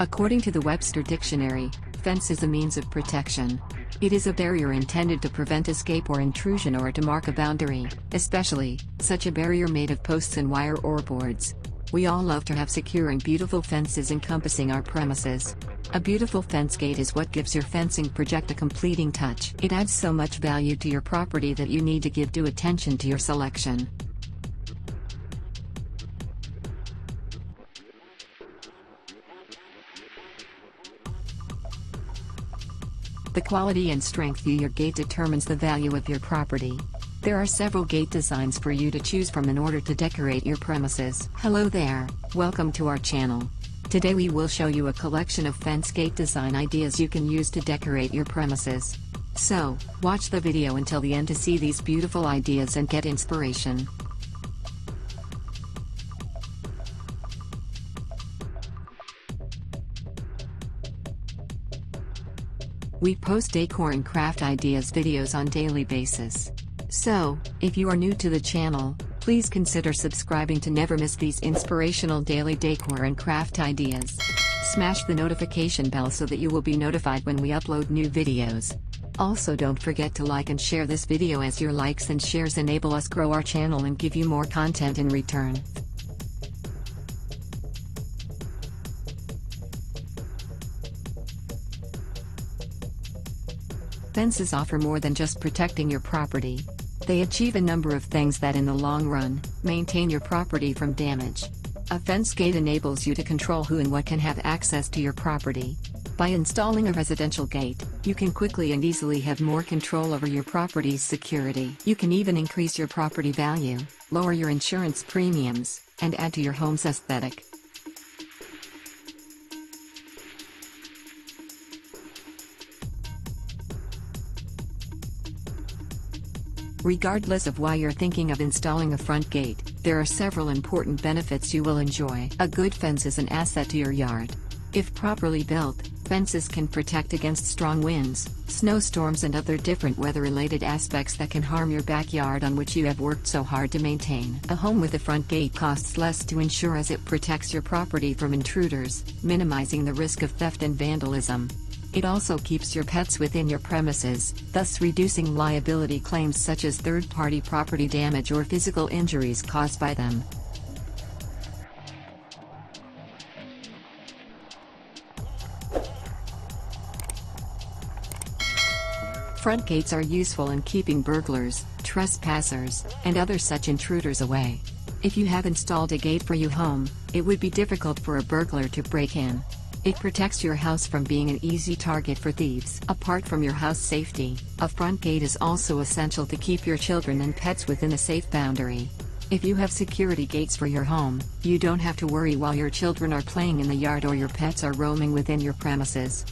According to the Webster Dictionary, fence is a means of protection. It is a barrier intended to prevent escape or intrusion or to mark a boundary, especially such a barrier made of posts and wire or boards. We all love to have secure and beautiful fences encompassing our premises. A beautiful fence gate is what gives your fencing project a completing touch. It adds so much value to your property that you need to give due attention to your selection. The quality and strength of your gate determines the value of your property. There are several gate designs for you to choose from in order to decorate your premises. Hello there, welcome to our channel. Today we will show you a collection of fence gate design ideas you can use to decorate your premises. So, watch the video until the end to see these beautiful ideas and get inspiration. We post decor and craft ideas videos on daily basis. So, if you are new to the channel, please consider subscribing to never miss these inspirational daily decor and craft ideas. Smash the notification bell so that you will be notified when we upload new videos. Also, don't forget to like and share this video, as your likes and shares enable us grow our channel and give you more content in return. Fences offer more than just protecting your property. They achieve a number of things that in the long run, maintain your property from damage. A fence gate enables you to control who and what can have access to your property. By installing a residential gate, you can quickly and easily have more control over your property's security. You can even increase your property value, lower your insurance premiums, and add to your home's aesthetic. Regardless of why you're thinking of installing a front gate, there are several important benefits you will enjoy. A good fence is an asset to your yard. If properly built, fences can protect against strong winds, snowstorms and other different weather-related aspects that can harm your backyard on which you have worked so hard to maintain. A home with a front gate costs less to insure as it protects your property from intruders, minimizing the risk of theft and vandalism. It also keeps your pets within your premises, thus reducing liability claims such as third-party property damage or physical injuries caused by them. Front gates are useful in keeping burglars, trespassers, and other such intruders away. If you have installed a gate for your home, it would be difficult for a burglar to break in. It protects your house from being an easy target for thieves. Apart from your house safety, a front gate is also essential to keep your children and pets within a safe boundary. If you have security gates for your home, you don't have to worry while your children are playing in the yard or your pets are roaming within your premises.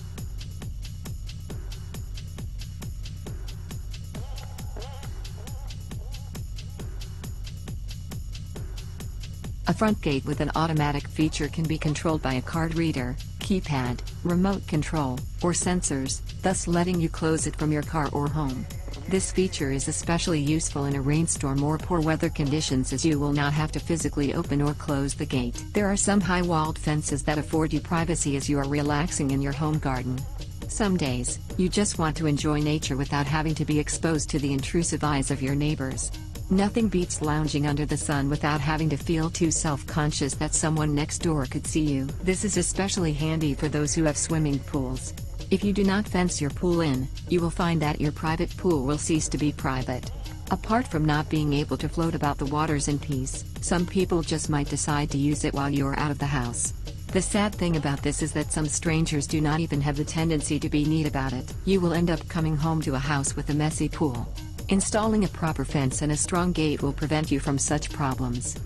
A front gate with an automatic feature can be controlled by a card reader, keypad, remote control, or sensors, thus letting you close it from your car or home. This feature is especially useful in a rainstorm or poor weather conditions, as you will not have to physically open or close the gate. There are some high-walled fences that afford you privacy as you are relaxing in your home garden. Some days, you just want to enjoy nature without having to be exposed to the intrusive eyes of your neighbors. Nothing beats lounging under the sun without having to feel too self-conscious that someone next door could see you. This is especially handy for those who have swimming pools. If you do not fence your pool in, you will find that your private pool will cease to be private. Apart from not being able to float about the waters in peace, some people just might decide to use it while you're out of the house. The sad thing about this is that some strangers do not even have the tendency to be neat about it. You will end up coming home to a house with a messy pool. Installing a proper fence and a strong gate will prevent you from such problems.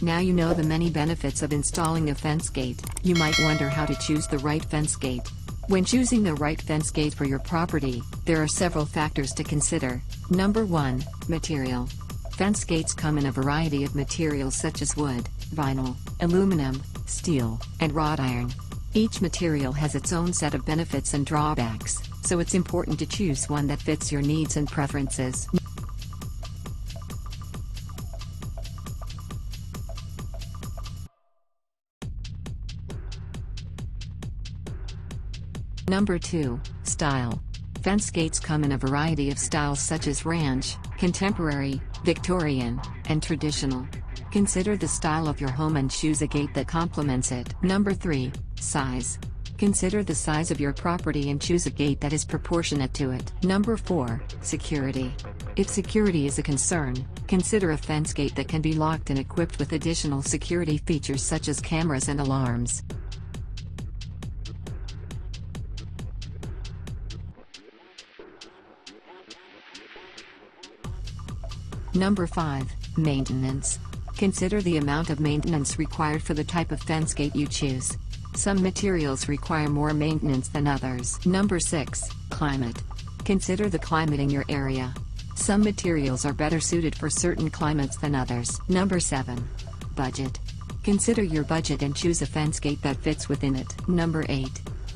Now you know the many benefits of installing a fence gate. You might wonder how to choose the right fence gate. When choosing the right fence gate for your property, there are several factors to consider. Number 1, material. Fence gates come in a variety of materials such as wood, vinyl, aluminum, steel, and wrought iron. Each material has its own set of benefits and drawbacks, so it's important to choose one that fits your needs and preferences. Number 2. Style. Fence gates come in a variety of styles such as ranch, contemporary, Victorian, and traditional. Consider the style of your home and choose a gate that complements it. Number 3. Size. Consider the size of your property and choose a gate that is proportionate to it. Number 4. Security. If security is a concern, consider a fence gate that can be locked and equipped with additional security features such as cameras and alarms. Number 5. Maintenance. Consider the amount of maintenance required for the type of fence gate you choose. Some materials require more maintenance than others. Number 6. Climate. Consider the climate in your area. Some materials are better suited for certain climates than others. Number 7. Budget. Consider your budget and choose a fence gate that fits within it. Number 8.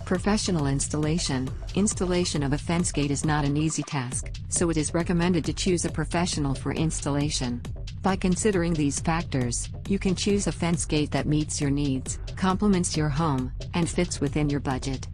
Professional installation. Installation of a fence gate is not an easy task, so it is recommended to choose a professional for installation. By considering these factors, you can choose a fence gate that meets your needs, complements your home, and fits within your budget.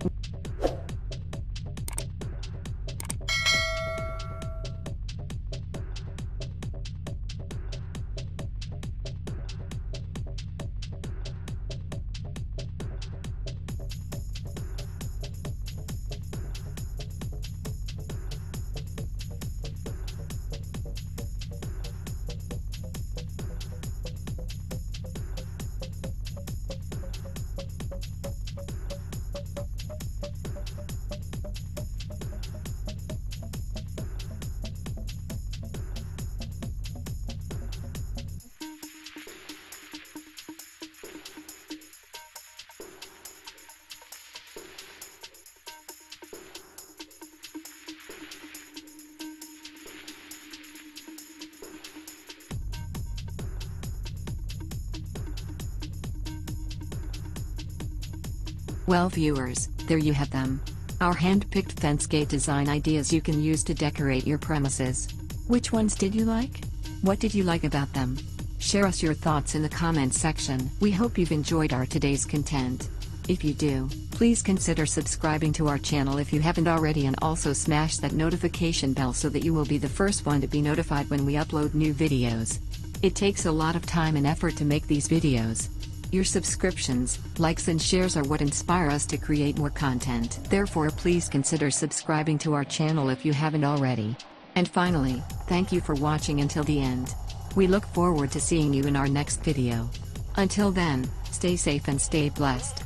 Well viewers, there you have them. Our hand-picked fence gate design ideas you can use to decorate your premises. Which ones did you like? What did you like about them? Share us your thoughts in the comments section. We hope you've enjoyed our today's content. If you do, please consider subscribing to our channel if you haven't already, and also smash that notification bell so that you will be the first one to be notified when we upload new videos. It takes a lot of time and effort to make these videos. Your subscriptions, likes and shares are what inspire us to create more content. Therefore, please consider subscribing to our channel if you haven't already. And finally, thank you for watching until the end. We look forward to seeing you in our next video. Until then, stay safe and stay blessed.